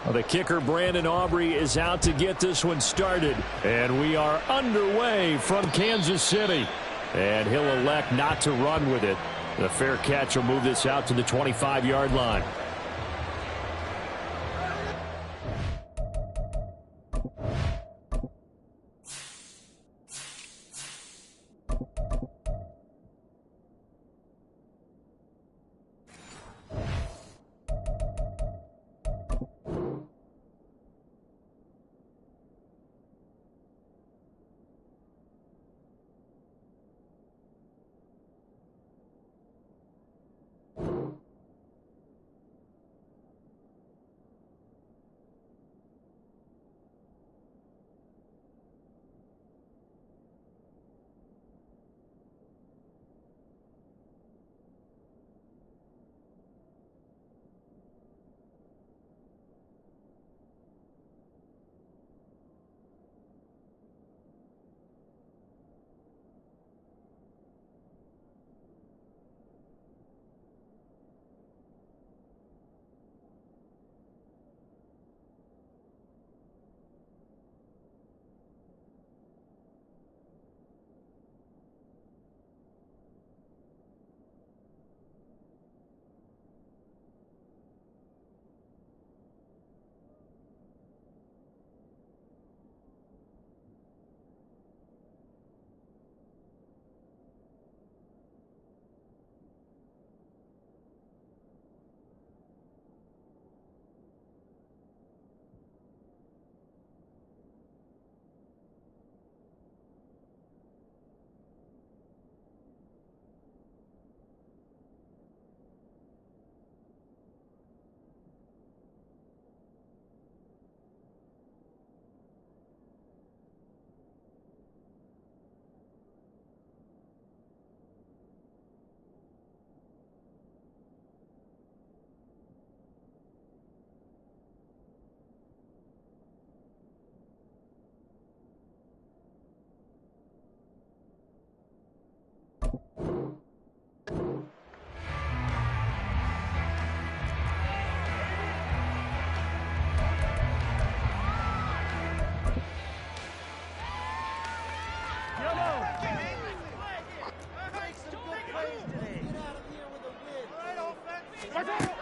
Well, the kicker, Brandon Aubrey, is out to get this one started. And we are underway from Kansas City. And he'll elect not to run with it. The fair catch will move this out to the 25-yard line.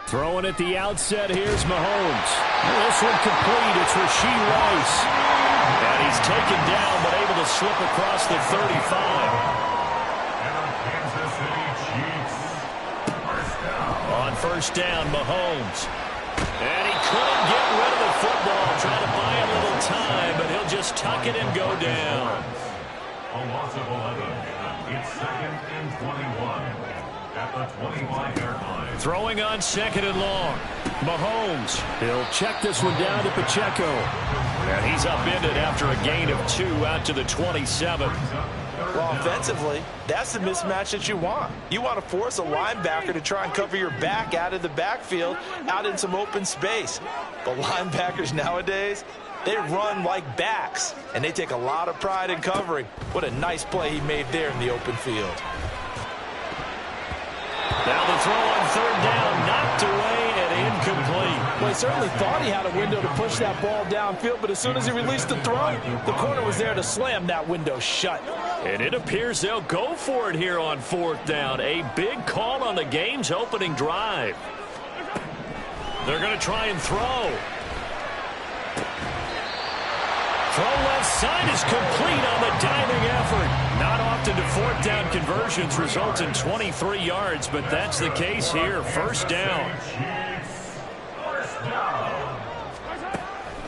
Throwing at the outset, here's Mahomes. This one complete. It's Rashee Rice. And he's taken down, but able to slip across the 35. On first down, Mahomes. And he couldn't get rid of the football, trying to buy a little time, but he'll just tuck it and go down. A loss of 11. It's 2nd and 21. At the 25-yard line. Throwing on 2nd and long. Mahomes. He'll check this one down to Pacheco. And he's upended after a gain of 2 out to the 27. Well, offensively, that's the mismatch that you want. You want to force a linebacker to try and cover your back out of the backfield, out in some open space. But linebackers nowadays, they run like backs, and they take a lot of pride in covering. What a nice play he made there in the open field. Now the throw on 3rd down, knocked away and incomplete. Well, he certainly thought he had a window to push that ball downfield, but as soon as he released the throw, the corner was there to slam that window shut. And it appears they'll go for it here on 4th down. A big call on the game's opening drive. They're going to try and throw. Throw left side is complete on the diving effort. Not often do 4th down conversions result in 23 yards, but that's the case here. 1st down.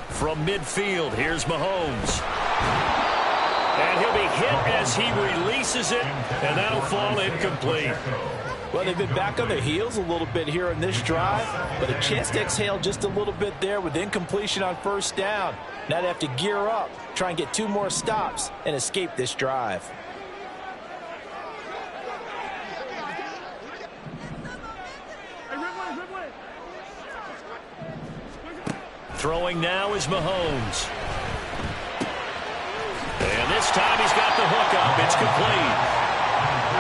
From midfield, here's Mahomes. And he'll be hit as he releases it, and that'll fall incomplete. Well, they've been back on their heels a little bit here in this drive, but a chance to exhale just a little bit there with incompletion on 1st down. Now they have to gear up, try and get 2 more stops, and escape this drive. Throwing now is Mahomes. And this time he's got the hook up. It's complete.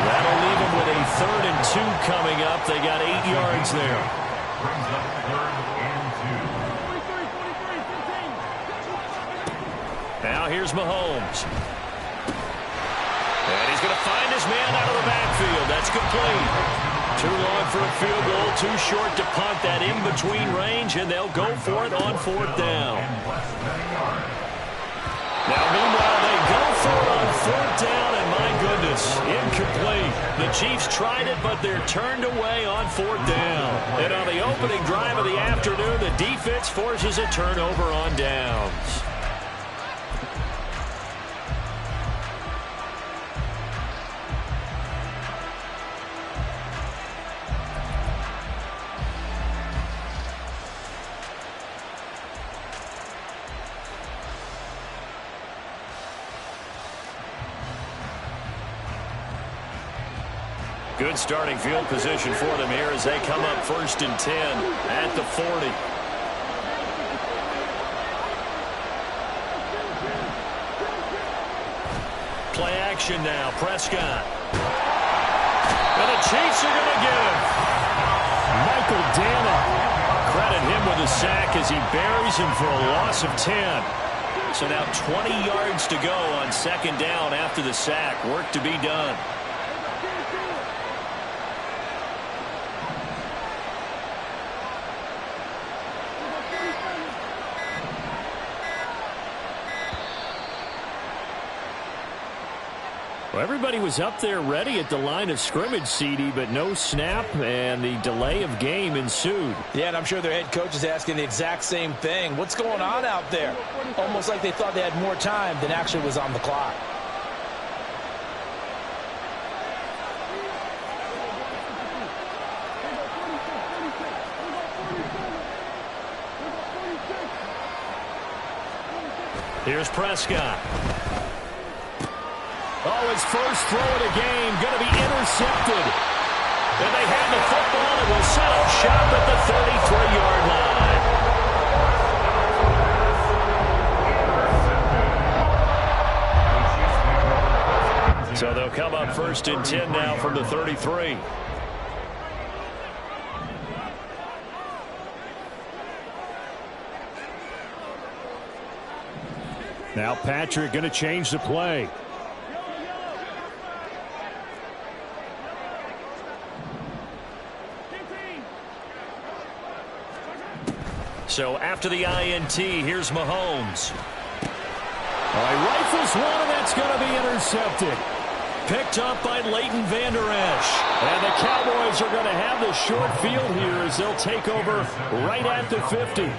That'll leave him with a 3rd and 2 coming up. They got 8 yards there. Brings up 3rd and 2. Now here's Mahomes. And he's going to find his man out of the backfield. That's complete. Too long for a field goal, too short to punt that in-between range, and they'll go for it on 4th down. Now, meanwhile, they go for it on 4th down, and my goodness, incomplete. The Chiefs tried it, but they're turned away on 4th down. And on the opening drive of the afternoon, the defense forces a turnover on downs. Good starting field position for them here as they come up 1st and 10 at the 40. Play action now. Prescott. And the Chiefs are going to get him. Michael Dana. Credit him with a sack as he buries him for a loss of 10. So now 20 yards to go on 2nd down after the sack. Work to be done. Well, everybody was up there ready at the line of scrimmage, CD, but no snap, and the delay of game ensued. Yeah, and I'm sure their head coach is asking the exact same thing. What's going on out there? Almost like they thought they had more time than actually was on the clock. Here's Prescott. Oh, his first throw of the game going to be intercepted. And they have the football and will set up shop at the 33-yard line. So they'll come up 1st and 10 now from the 33. Now Patrick going to change the play. So after the INT, here's Mahomes. He rifles one, and that's going to be intercepted. Picked up by Leighton Vander Esch. And the Cowboys are going to have the short field here as they'll take over right at the 50.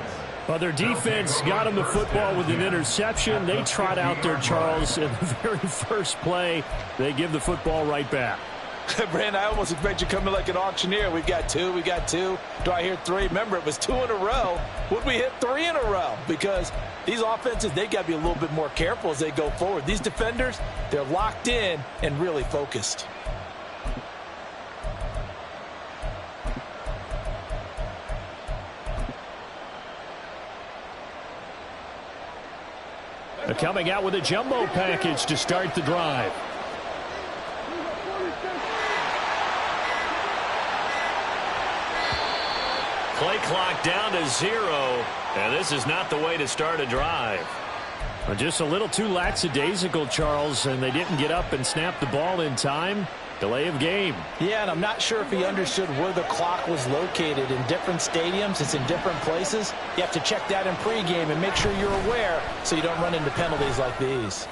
But their defense got him the football with an interception. They trot out there, Charles, in the very first play. They give the football right back. Brandon, I almost expect you to come in like an auctioneer. We got two. Do I hear 3? Remember, it was 2 in a row. Would we hit 3 in a row? Because these offenses, they got to be a little bit more careful as they go forward. These defenders, they're locked in and really focused. They're coming out with a jumbo package to start the drive. Play clock down to 0, and this is not the way to start a drive. Just a little too lackadaisical, Charles, and they didn't get up and snap the ball in time. Delay of game. Yeah, and I'm not sure if he understood where the clock was located. In different stadiums, it's in different places. You have to check that in pregame and make sure you're aware so you don't run into penalties like these.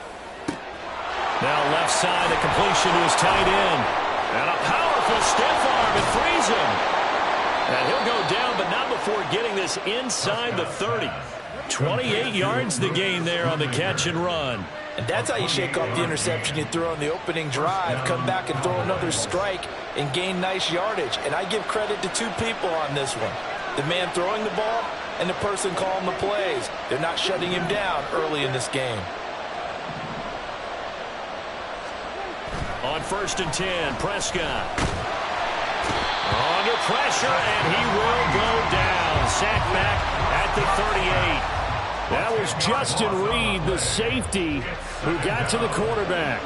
Now left side, a completion to his tight end. And a powerful stiff arm. It frees him. And he'll go down, but not before getting this inside the 30. 28 yards the gain there on the catch and run. And that's how you shake off the interception you threw on the opening drive. Come back and throw another strike and gain nice yardage. And I give credit to 2 people on this one. The man throwing the ball and the person calling the plays. They're not shutting him down early in this game. On 1st and 10, Prescott. Under pressure, and he will go down. Sack back at the 38. That was Justin Reed, the safety, who got to the quarterback.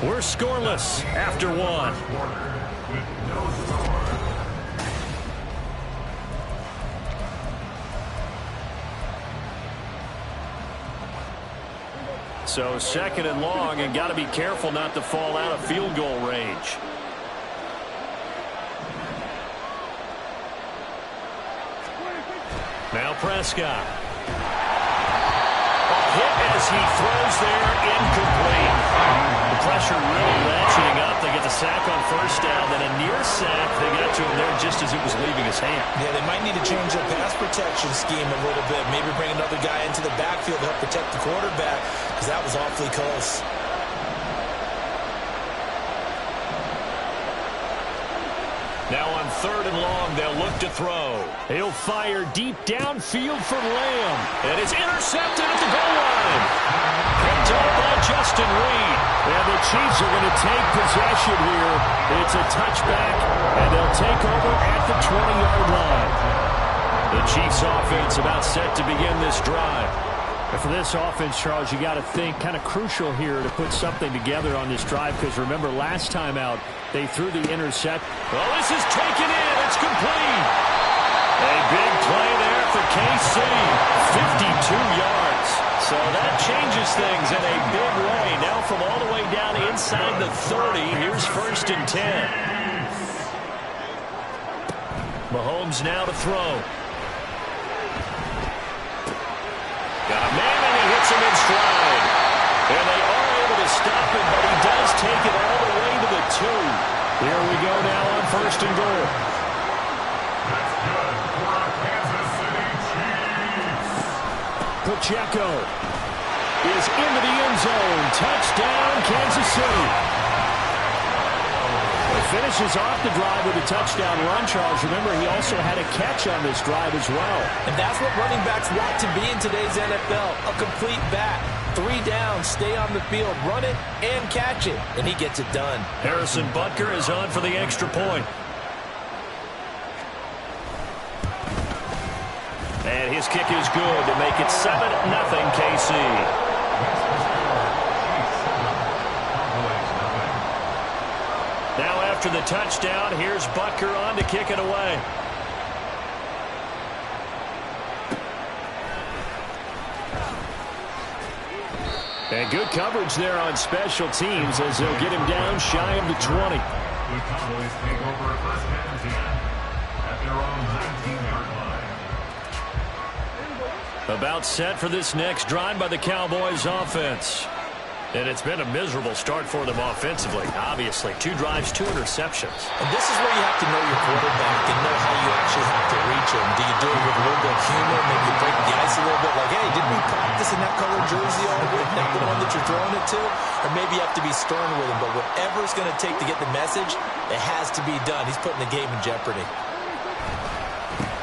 We're scoreless after one. So second and long, and got to be careful not to fall out of field goal range. Now Prescott. A hit as he throws there, incomplete. The pressure really ratcheting up. They get the sack on first down, then a near sack. They got to him there just as it was leaving his hand. Yeah, they might need to change their pass protection scheme a little bit. Maybe bring another guy into the backfield to help protect the quarterback, because that was awfully close. Now on third and long, they'll look to throw. He'll fire deep downfield for Lamb. And it's intercepted at the goal line. Picked up by Justin Reed. And the Chiefs are going to take possession here. It's a touchback, and they'll take over at the 20-yard line. The Chiefs offense about set to begin this drive. And for this offense, Charles, you got to think kind of crucial here to put something together on this drive, because remember last time out they threw the intercept. Well, this is taken in. It's complete. A big play there for KC. 52 yards. So that changes things in a big way. Now from all the way down inside the 30, here's first and 10. Mahomes now to throw. Got a man, and he hits him in stride. And they are able to stop him, but he does take it all the way to the 2. Here we go now on first and goal. That's good for our Kansas City Chiefs. Pacheco is into the end zone. Touchdown, Kansas City. He finishes off the drive with a touchdown run, Charles. Remember, he also had a catch on this drive as well. And that's what running backs want to be in today's NFL, a complete back. 3 down, stay on the field, run it, and catch it. And he gets it done. Harrison Butker is on for the extra point. And his kick is good to make it 7-0 KC. Now after the touchdown, here's Butker on to kick it away. And good coverage there on special teams as they'll get him down shy of the 20. The Cowboys take over first and 10 at their own 19-yard line. About set for this next drive by the Cowboys offense. And it's been a miserable start for them offensively. Obviously, 2 drives, 2 interceptions. And this is where you have to know your quarterback and know how you actually have to reach him. Do you do it with a little bit of humor? Maybe you break the ice a little bit like, hey, didn't we practice in that color jersey all week? Not the one that you're throwing it to? Or maybe you have to be stern with him. But whatever it's going to take to get the message, it has to be done. He's putting the game in jeopardy.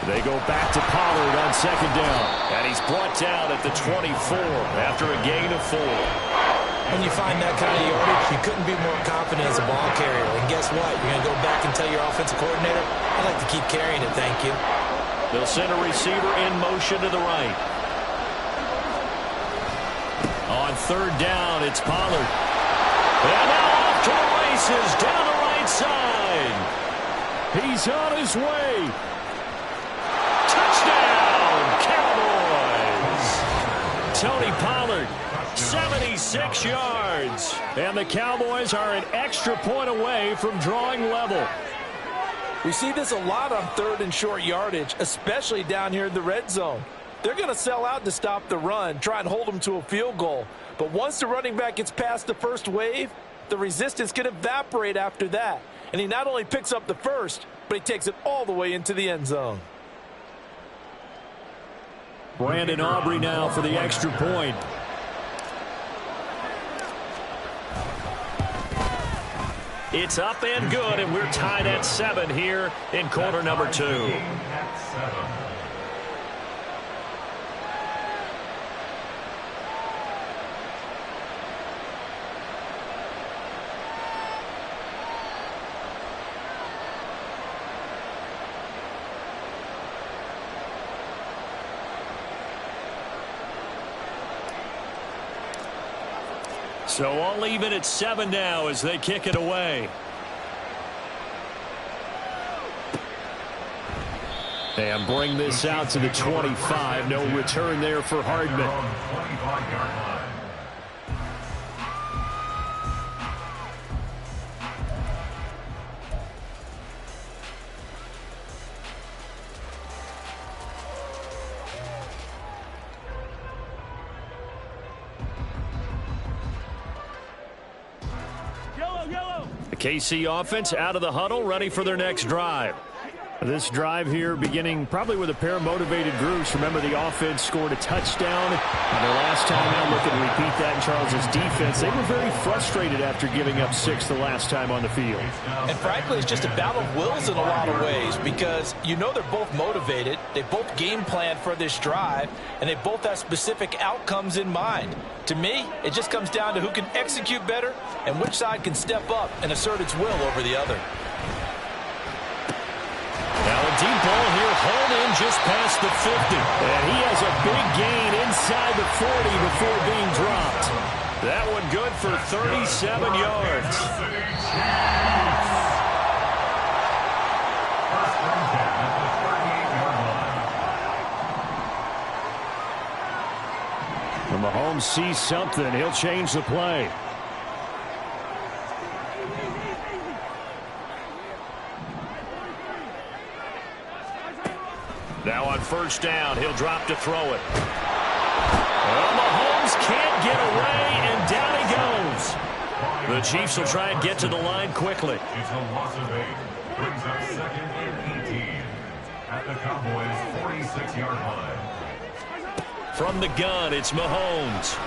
They go back to Pollard on second down. And he's brought down at the 24 after a gain of 4. When you find that kind of yardage, you couldn't be more confident as a ball carrier. And guess what? You're going to go back and tell your offensive coordinator, I'd like to keep carrying it, thank you. They'll send a receiver in motion to the right. On third down, it's Pollard. And now off to the races down the right side. He's on his way. Touchdown, Cowboys. Tony Pollard. 76 yards. And the Cowboys are an extra point away from drawing level. We see this a lot on third and short yardage, especially down here in the red zone. They're going to sell out to stop the run, try and hold them to a field goal. But once the running back gets past the first wave, the resistance can evaporate after that. And he not only picks up the first, but he takes it all the way into the end zone. Brandon Aubrey now for the extra point. It's up and good, and we're tied at 7 here in quarter number 2. At 7. So all even at 7 now as they kick it away. And bring this out to the 25. No return there for Hardman. 25-yard line. The KC offense out of the huddle, ready for their next drive. This drive here beginning probably with a pair of motivated groups. Remember, the offense scored a touchdown on their last time out. Looking to repeat that in Charles' defense. They were very frustrated after giving up 6 the last time on the field. And frankly, it's just a battle of wills in a lot of ways because you know they're both motivated. They both game plan for this drive, and they both have specific outcomes in mind. To me, it just comes down to who can execute better and which side can step up and assert its will over the other. Now a deep ball here, hauled in just past the 50. And he has a big gain inside the 40 before being dropped. That one good for 37 yards. When Mahomes sees something, he'll change the play. Now on first down, he'll drop to throw it. Well, Mahomes can't get away, and down he goes. The Chiefs will try and get to the line quickly. It's a loss of 8. Brings up 2nd and 18 at the Cowboys' 46-yard line. From the gun, it's Mahomes.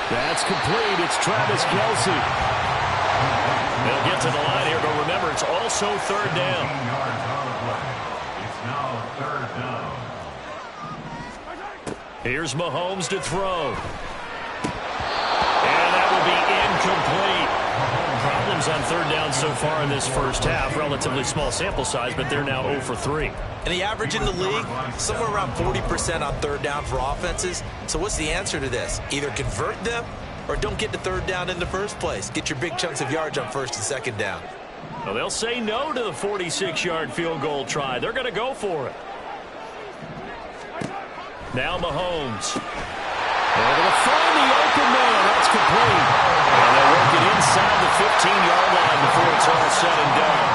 That's complete. It's Travis Kelce. They'll get to the line here, but remember, it's also 3rd down. 15 yards on the play. It's now 3rd down. Here's Mahomes to throw. And that will be incomplete. Problems on 3rd down so far in this first half. Relatively small sample size, but they're now 0 for 3. And the average in the league, somewhere around 40% on 3rd down for offenses. So what's the answer to this? Either convert them or don't get to 3rd down in the first place. Get your big chunks of yards on 1st and 2nd down. Well, they'll say no to the 46-yard field goal try. They're going to go for it. Now Mahomes. Able to find the open man. That's complete. And they'll work it inside the 15-yard line before it's all said and done.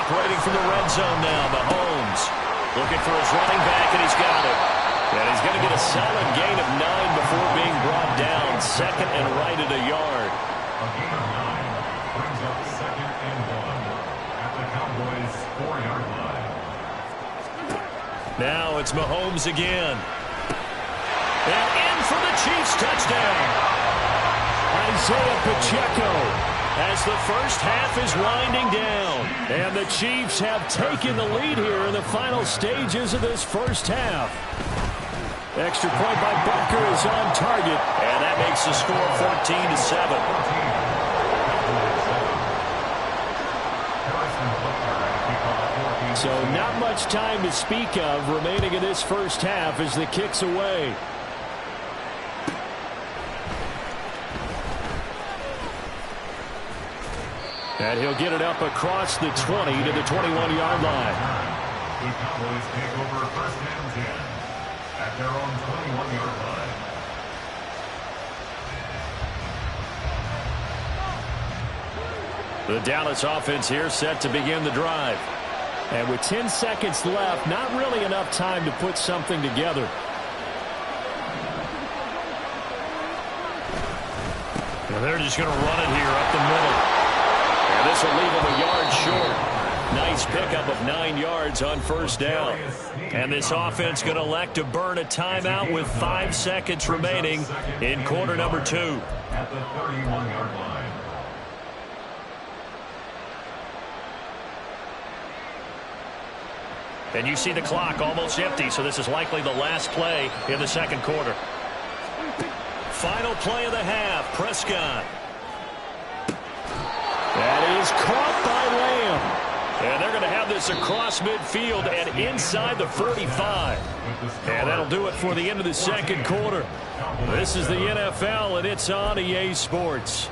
Operating from the red zone now, Mahomes. Looking for his running back, and he's got it. And he's going to get a solid gain of 9 before being brought down. 2nd and right at a yard. A gain of 9 brings up 2nd and 1 at the Cowboys' 4-yard line. Now it's Mahomes again. And in for the Chiefs touchdown. Isaiah Pacheco as the first half is winding down. And the Chiefs have taken the lead here in the final stages of this first half. Extra point by Butker is on target. And that makes the score 14-7. So not much time to speak of remaining in this first half as the kick's away. And he'll get it up across the 20 to the 21-yard line. The Cowboys take over 1st and 10 at their own 21-yard line. The Dallas offense here set to begin the drive. And with 10 seconds left, not really enough time to put something together. And they're just going to run it here up the middle. And this will leave them a yard short. Nice pickup of 9 yards on first down. And this offense going to elect to burn a timeout with 5 seconds remaining in quarter number 2. At the 31-yard line. And you see the clock almost empty, so this is likely the last play in the second quarter. Final play of the half, Prescott. That is caught by Lamb. And they're going to have this across midfield and inside the 45. And that'll do it for the end of the second quarter. This is the NFL, and it's on EA Sports.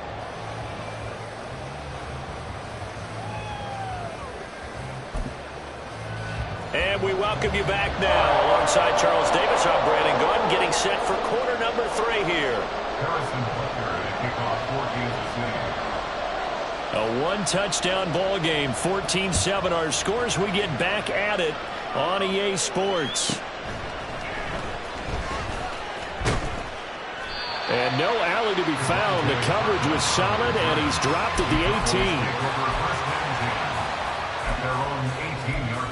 And we welcome you back now. Alongside Charles Davis, I'm Brandon Gaudin, getting set for quarter number 3 here. A one-touchdown ball game, 14-7 our scores. We get back at it on EA Sports. And no alley to be found. The coverage was solid, and he's dropped at the 18. At their own 18-yard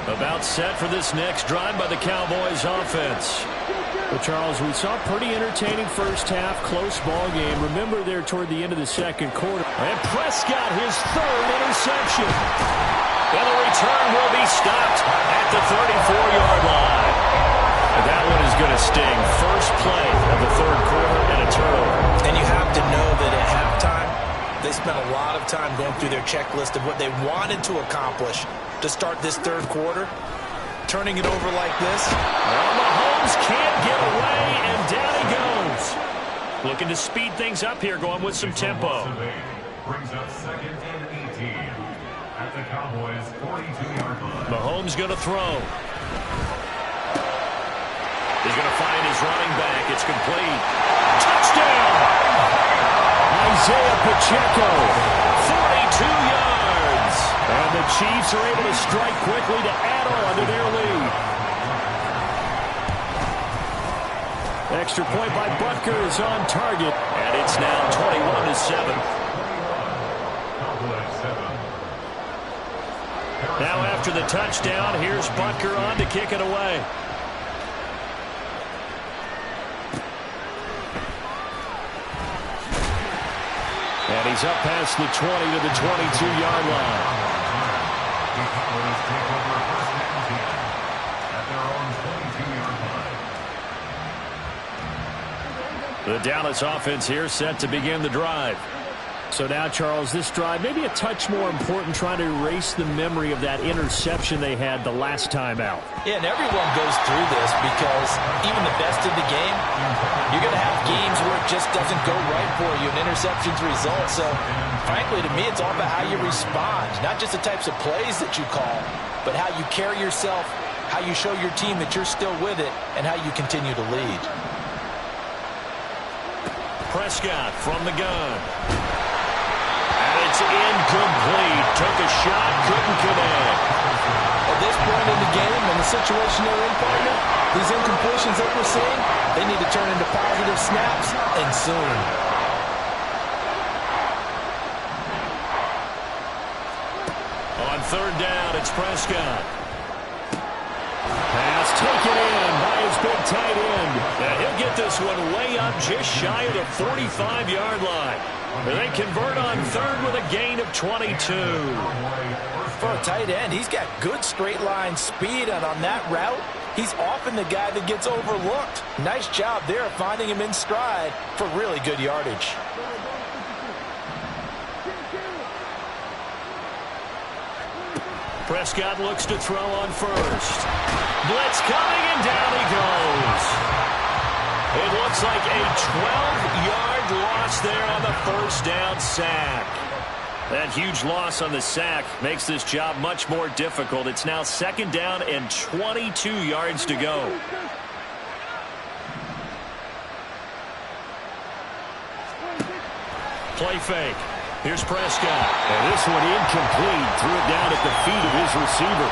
line. About set for this next drive by the Cowboys offense. Well, Charles, we saw a pretty entertaining first half, close ball game. Remember there toward the end of the second quarter. And Prescott, his 3rd interception. And the return will be stopped at the 34-yard line. And that one is going to sting. First play of the 3rd quarter and a turnover. And you have to know that at halftime, they spent a lot of time going through their checklist of what they wanted to accomplish to start this 3rd quarter. Turning it over like this. Well, Mahomes can't get away, and down he goes. Looking to speed things up here, going with some tempo. Brings up 2nd and 18 at the Cowboys' 42-yard line. Mahomes going to throw. He's going to find his running back. It's complete. Touchdown! Isaiah Pacheco, 42 yards. And the Chiefs are able to strike quickly to add on to their lead. Extra point by Butker is on target. And it's now 21-7. Now after the touchdown, here's Butker on to kick it away. And he's up past the 20 to the 22-yard line. The Cowboys take over 1st and 10 at their own 22-yard line. The Dallas offense here set to begin the drive. So now, Charles, this drive maybe a touch more important, trying to erase the memory of that interception they had the last time out. Yeah, and everyone goes through this because even the best in the game, you're going to have games where it just doesn't go right for you, and interceptions result. So, frankly, to me, it's all about how you respond, not just the types of plays that you call, but how you carry yourself, how you show your team that you're still with it, and how you continue to lead. Prescott from the gun. And it's incomplete. Took a shot, couldn't connect. At this point in the game and the situation they're in, partner, these incompletions that we're seeing, they need to turn into positive snaps, and soon. On 3rd down, it's Prescott. Pass taken in by his big tight end. And he'll get this one way up just shy of the 45-yard line. And they convert on 3rd with a gain of 22. For a tight end, he's got good straight line speed, and on that route, he's often the guy that gets overlooked. Nice job there of finding him in stride for really good yardage. Prescott looks to throw on 1st. Blitz coming, and down he goes. It looks like a 12-yard loss there on the 1st down sack. That huge loss on the sack makes this job much more difficult. It's now 2nd down and 22 yards to go. Play fake. Here's Prescott. And this one incomplete. Threw it down at the feet of his receiver.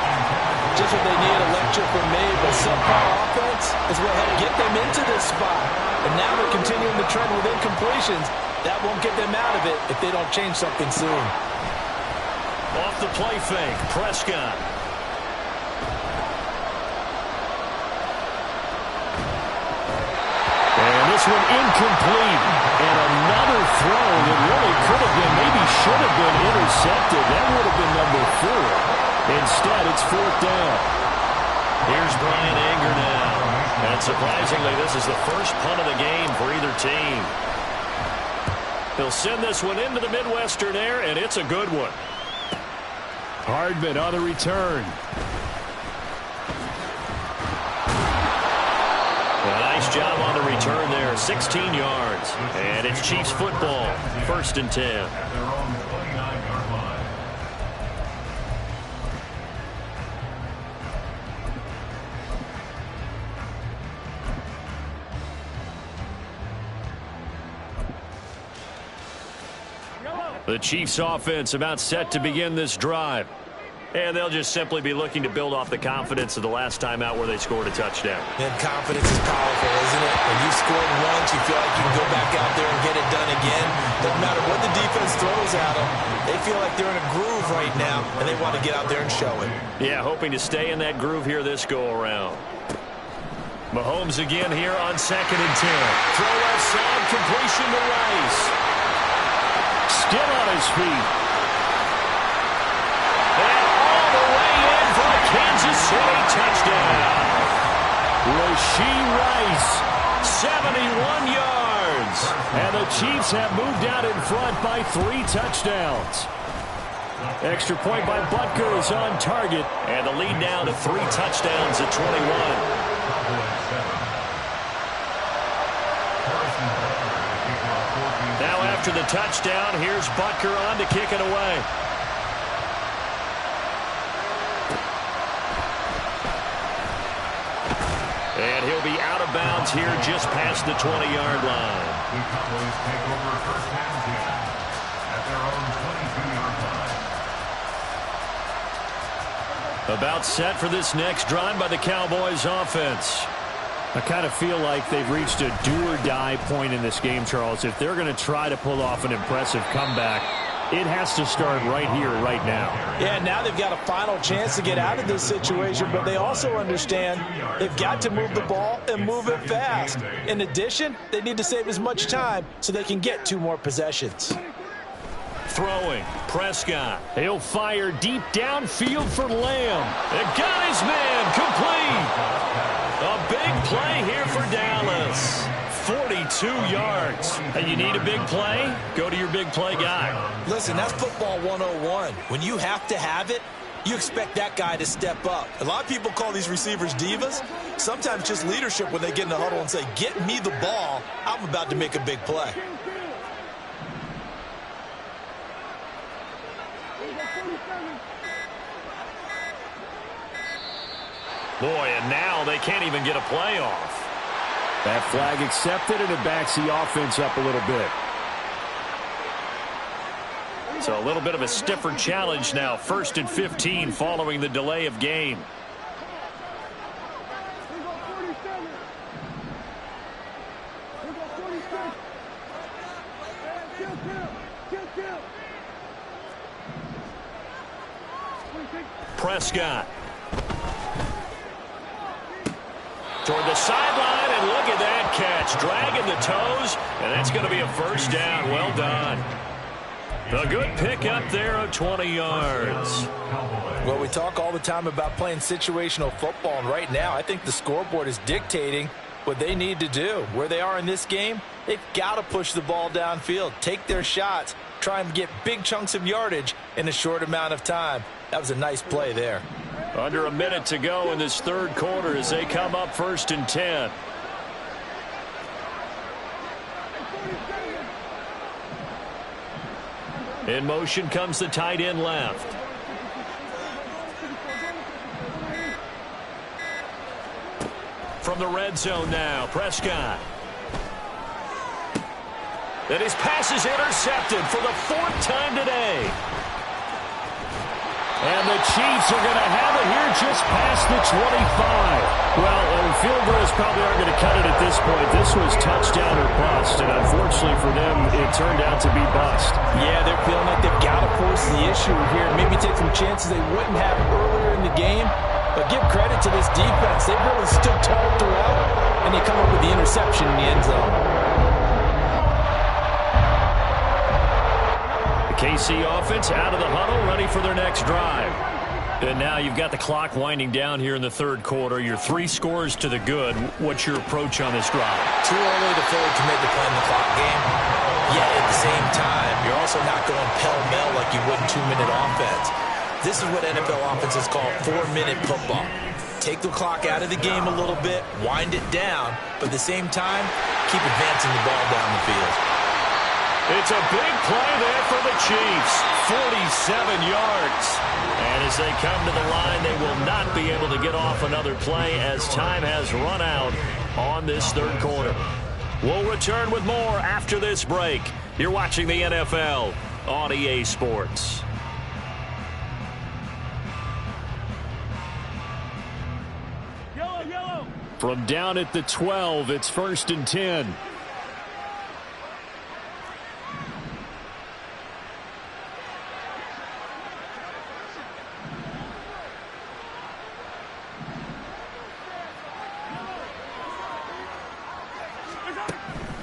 Just what they need, a lecture from me, but subpar offense is what helped get them into this spot. And now they're continuing the trend with incompletions. That won't get them out of it if they don't change something soon. Off the play fake, Prescott. And this one incomplete. And another throw that really could have been, maybe should have been intercepted. That would have been number 4. Instead, it's 4th down. Here's Brian Anger now. And surprisingly, this is the first punt of the game for either team. He'll send this one into the Midwestern air, and it's a good one. Hardman on the return. A nice job on the return there, 16 yards. And it's Chiefs football, 1st and 10. At their own 29-yard line. The Chiefs offense about set to begin this drive. And they'll just simply be looking to build off the confidence of the last time out where they scored a touchdown. And confidence is powerful, isn't it? When you've scored once, you feel like you can go back out there and get it done again. Doesn't matter what the defense throws at them. They feel like they're in a groove right now, and they want to get out there and show it. Yeah, hoping to stay in that groove here this go-around. Mahomes again here on 2nd and 10. Throw outside, completion to Rice. Still on his feet. And all the way in for a Kansas City touchdown. Rashee Rice, 71 yards. And the Chiefs have moved out in front by 3 touchdowns. Extra point by Butker is on target. And the lead now to 3 touchdowns at 21. Now after the touchdown, here's Butker on to kick it away. And he'll be out of bounds here just past the 20-yard line. The Cowboys take over 1st and 10 at their own 22-yard line. About set for this next drive by the Cowboys offense. I kind of feel like they've reached a do-or-die point in this game, Charles. If they're going to try to pull off an impressive comeback, it has to start right here, right now. Yeah, now they've got a final chance to get out of this situation, but they also understand they've got to move the ball and move it fast. In addition, they need to save as much time so they can get 2 more possessions. Throwing, Prescott. He'll fire deep downfield for Lamb. It got his man complete. A big play here for Dallas. 42 yards. And you need a big play? Go to your big play guy. Listen, that's football 101. When you have to have it, you expect that guy to step up. A lot of people call these receivers divas. Sometimes just leadership when they get in the huddle and say, get me the ball. I'm about to make a big play. Boy, and now they can't even get a play off. That flag accepted, and it backs the offense up a little bit. So a little bit of a stiffer challenge now. 1st and 15 following the delay of game. Prescott. Toward the sideline, and look at that catch. Dragging the toes, and that's going to be a 1st down. Well done. A good pick up there of 20 yards. Well, we talk all the time about playing situational football, and right now I think the scoreboard is dictating what they need to do. Where they are in this game, they've got to push the ball downfield, take their shots, try and get big chunks of yardage in a short amount of time. That was a nice play there. Under a minute to go in this 3rd quarter as they come up 1st and 10. In motion comes the tight end left. From the red zone now, Prescott. And his pass is intercepted for the 4th time today. And the Chiefs are going to have it here just past the 25. Well, field goals probably aren't going to cut it at this point. This was touchdown or bust, and unfortunately for them, it turned out to be bust. Yeah, they're feeling like they've got to force the issue here. Maybe take some chances they wouldn't have earlier in the game. But give credit to this defense. They've really stood tall throughout, and they come up with the interception in the end zone. KC offense out of the huddle, ready for their next drive. And now you've got the clock winding down here in the 3rd quarter. Your 3 scores to the good. What's your approach on this drive? Too early to fully commit to playing the clock game. Yet at the same time, you're also not going pell-mell like you would in 2-minute offense. This is what NFL offenses call 4-minute football. Take the clock out of the game a little bit, wind it down, but at the same time, keep advancing the ball down the field. It's a big play there for the Chiefs. 47 yards. And as they come to the line, they will not be able to get off another play as time has run out on this third quarter. We'll return with more after this break. You're watching the NFL on EA Sports. From down at the 12, it's 1st and 10.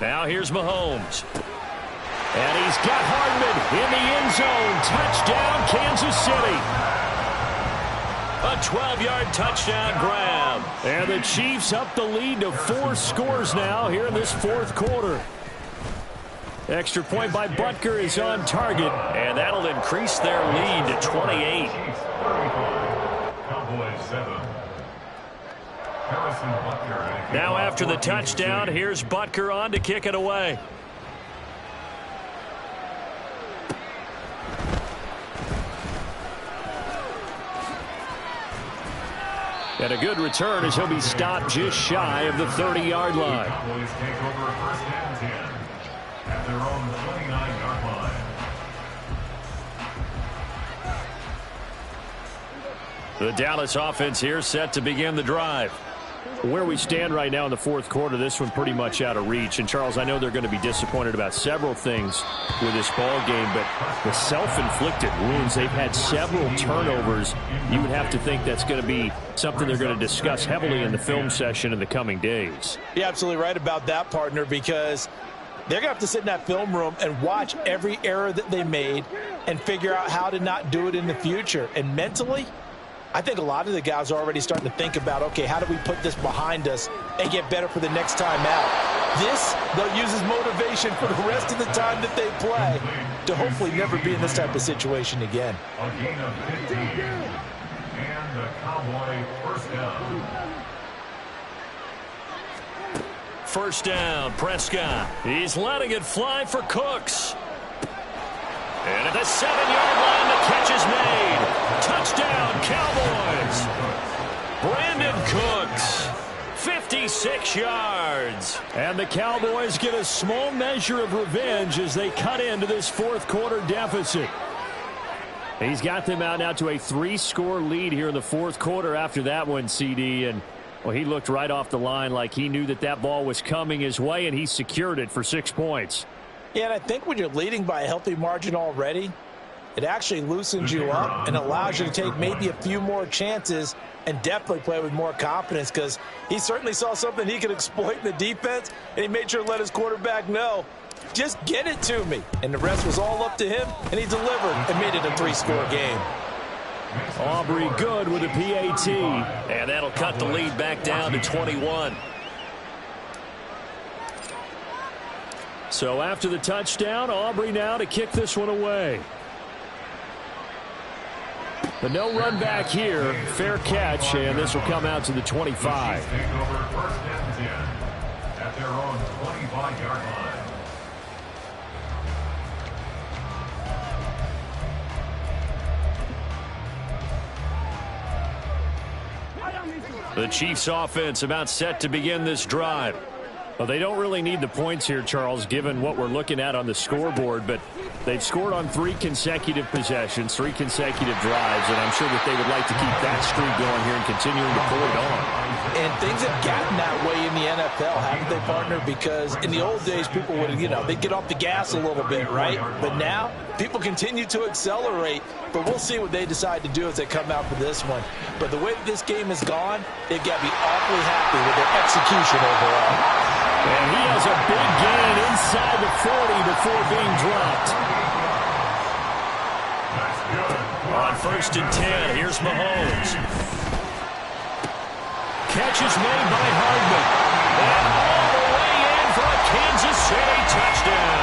Now here's Mahomes. And he's got Hardman in the end zone. Touchdown, Kansas City. A 12-yard touchdown grab. And the Chiefs up the lead to 4 scores now here in this fourth quarter. Extra point by Butker is on target, and that'll increase their lead to 28. Cowboys 7. Now after the touchdown, here's Butker on to kick it away. And a good return as he'll be stopped just shy of the 30-yard line. Cowboys take over 1st and 10 at their own 29-yard line. The Dallas offense here set to begin the drive. Where we stand right now in the fourth quarter, this one pretty much out of reach. And, Charles, I know they're going to be disappointed about several things with this ball game, but the self-inflicted wounds, they've had several turnovers. You would have to think that's going to be something they're going to discuss heavily in the film session in the coming days. You're absolutely right about that, partner, because they're going to have to sit in that film room and watch every error that they made and figure out how to not do it in the future. And mentally, I think a lot of the guys are already starting to think about, okay, how do we put this behind us and get better for the next time out? This, they'll use as motivation for the rest of the time that they play to hopefully never be in this type of situation again. A gain of 15. And the Cowboy first down. First down, Prescott. He's letting it fly for Cooks. And at the 7-yard line, the catch is made. Touchdown, Cowboys. Brandon Cooks, 56 yards. And the Cowboys get a small measure of revenge as they cut into this fourth quarter deficit. He's got them out now to a 3-score lead here in the fourth quarter after that one, CD. And, well, he looked right off the line like he knew that that ball was coming his way, and he secured it for 6 points. Yeah, and I think when you're leading by a healthy margin already, it actually loosens you up and allows you to take maybe a few more chances and definitely play with more confidence, because he certainly saw something he could exploit in the defense, and he made sure to let his quarterback know, just get it to me. And the rest was all up to him, and he delivered and made it a 3-score game. Aubrey good with a PAT, and that'll cut the lead back down to 21. So after the touchdown, Aubrey now to kick this one away. But no run back here. Fair catch, and this will come out to the 25. Take over 1st and 10 at their own 25-yard line. The Chiefs offense about set to begin this drive. Well, they don't really need the points here, Charles, given what we're looking at on the scoreboard, but they've scored on 3 consecutive possessions, 3 consecutive drives, and I'm sure that they would like to keep that streak going here and continuing to pull it on. And things have gotten that way in the NFL, haven't they, partner? Because in the old days, people would, they'd get off the gas a little bit, right? But now, people continue to accelerate, but we'll see what they decide to do as they come out for this one. But the way that this game has gone, they've got to be awfully happy with their execution overall. And he has a big gain inside the 40 before being dropped. On 1st and 10, here's Mahomes. Catch is made by Hardman. And all the way in for a Kansas City touchdown.